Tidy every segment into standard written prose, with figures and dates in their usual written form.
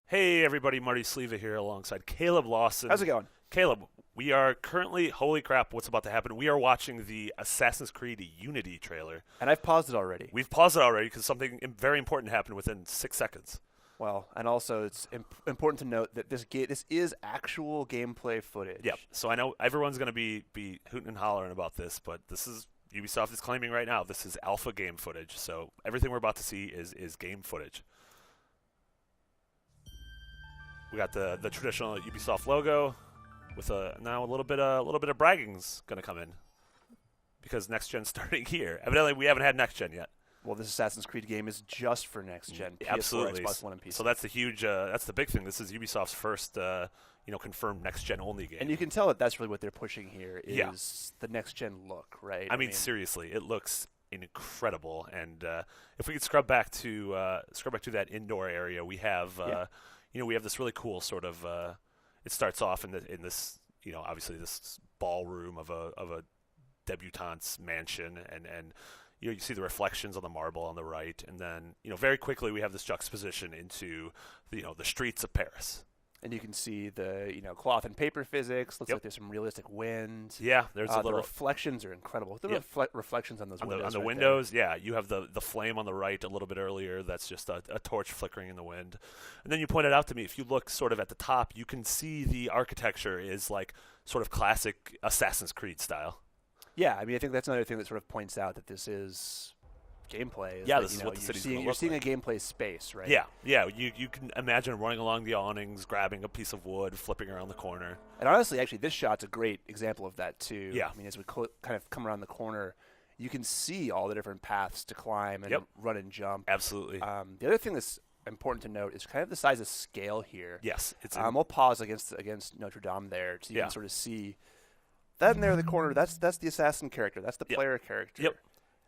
Hey everybody, Marty Sleva here alongside Caleb Lawson. How's it going? Caleb, we are currently, holy crap, what's about to happen? We are watching the Assassin's Creed Unity trailer. And I've paused it already. We've paused it already because something very important happened within 6 seconds. Well, and also it's important to note that this is actual gameplay footage. Yep. So I know everyone's going to be hooting and hollering about this, but this is Ubisoft is claiming right now this is alpha game footage. So everything we're about to see is game footage. We got the traditional Ubisoft logo with now a little bit of bragging's going to come in because next gen's starting here. Evidently, we haven't had next gen yet. Well, this Assassin's Creed game is just for next gen. PS4, Absolutely. Xbox One, and PC. So that's the huge, that's the big thing. This is Ubisoft's first, confirmed next gen only game. And you can tell that that's really what they're pushing here is the next gen look, right? I mean, seriously, it looks incredible. And if we could scrub back to that indoor area, we have. We have this really cool sort of. It starts off in this, obviously this ballroom of a debutante's mansion, and you see the reflections on the marble on the right, and then very quickly we have this juxtaposition into the streets of Paris. And you can see the cloth and paper physics. Looks like there's some realistic wind. Yeah, there's a little. The reflections are incredible. The reflections on those windows. On the right windows, yeah. You have the flame on the right a little bit earlier. That's just a torch flickering in the wind. And then you pointed out to me, if you look sort of at the top, you can see the architecture is like sort of classic Assassin's Creed style. Yeah, I mean, I think that's another thing that sort of points out that this is gameplay. Yeah, this is what the city's going to look like. You're seeing a gameplay space, right? Yeah. You can imagine running along the awnings, grabbing a piece of wood, flipping around the corner. And honestly, actually, this shot's a great example of that too. Yeah. I mean, as we kind of come around the corner, you can see all the different paths to climb and run and jump. Absolutely. The other thing that's important to note is kind of the size of scale here. Yes. We'll pause against Notre Dame there so you can sort of see that in there in the corner. That's the assassin character. That's the player character. Yep.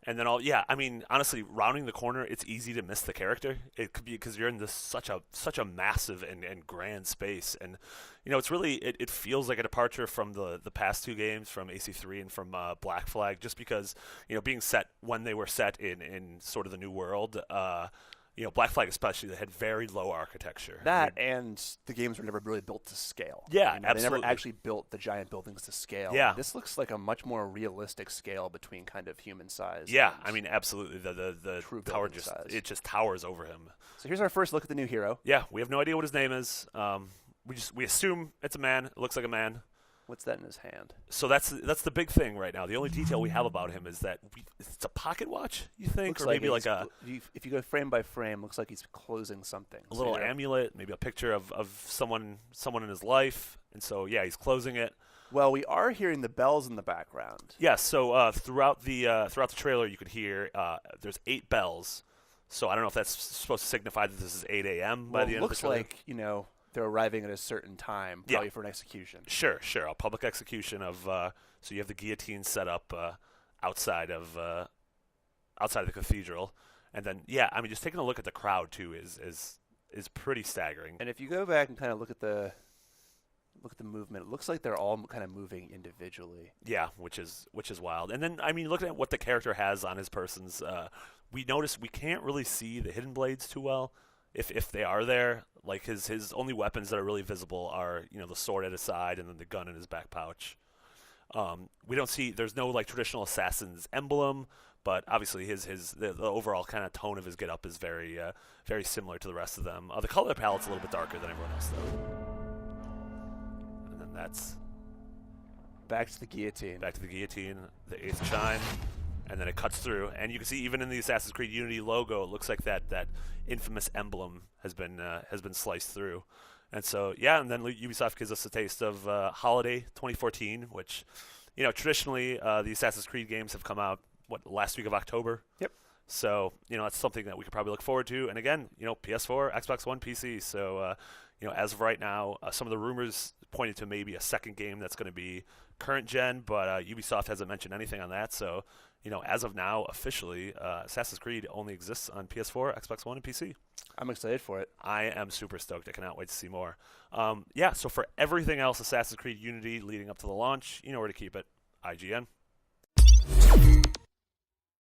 And then I mean, honestly, rounding the corner, it's easy to miss the character. It could be because you're in this such a massive and grand space, and it's really it feels like a departure from the past two games, from AC3 and from Black Flag, just because being set when they were set in sort of the new world. Black Flag especially, they had very low architecture. And the games were never really built to scale. Yeah, absolutely. They never actually built the giant buildings to scale. Yeah. This looks like a much more realistic scale between kind of human size. Yeah, I mean, absolutely. The true tower size. just towers over him. So here's our first look at the new hero. Yeah, we have no idea what his name is. We assume it's a man. It looks like a man. What's that in his hand? So that's the big thing right now. The only detail we have about him is that it's a pocket watch, you think? Looks or maybe like a... If you go frame by frame, looks like he's closing something. A little amulet, maybe a picture of someone in his life. And so, yeah, he's closing it. Well, we are hearing the bells in the background. Yeah, so throughout the trailer you could hear there's 8 bells. So I don't know if that's supposed to signify that this is 8 a.m. by the end of the trailer. Looks like, they're arriving at a certain time, probably for an execution. Sure. A public execution of so you have the guillotine set up outside of the cathedral, and then I mean, just taking a look at the crowd too is pretty staggering. And if you go back and kind of look at the movement, it looks like they're all kind of moving individually. Yeah, which is wild. And then I mean, looking at what the character has on his persons, we notice we can't really see the hidden blades too well. If they are there, like his only weapons that are really visible are the sword at his side and then the gun in his back pouch. We don't see there's no like traditional assassin's emblem, but obviously the overall kind of tone of his get up is very very similar to the rest of them. The color palette's a little bit darker than everyone else though. And then that's back to the guillotine. The 8th chime. And then it cuts through, and you can see even in the Assassin's Creed Unity logo, it looks like that infamous emblem has been sliced through. And so and then Ubisoft gives us a taste of Holiday 2014, which traditionally the Assassin's Creed games have come out last week of October. Yep. So that's something that we could probably look forward to. And again, PS4, Xbox One, PC. So as of right now, some of the rumors pointed to maybe a second game that's going to be current gen, but Ubisoft hasn't mentioned anything on that. So as of now, officially, Assassin's Creed only exists on PS4, Xbox One, and PC. I'm excited for it. I am super stoked. I cannot wait to see more. So for everything else, Assassin's Creed Unity leading up to the launch, you know where to keep it. IGN.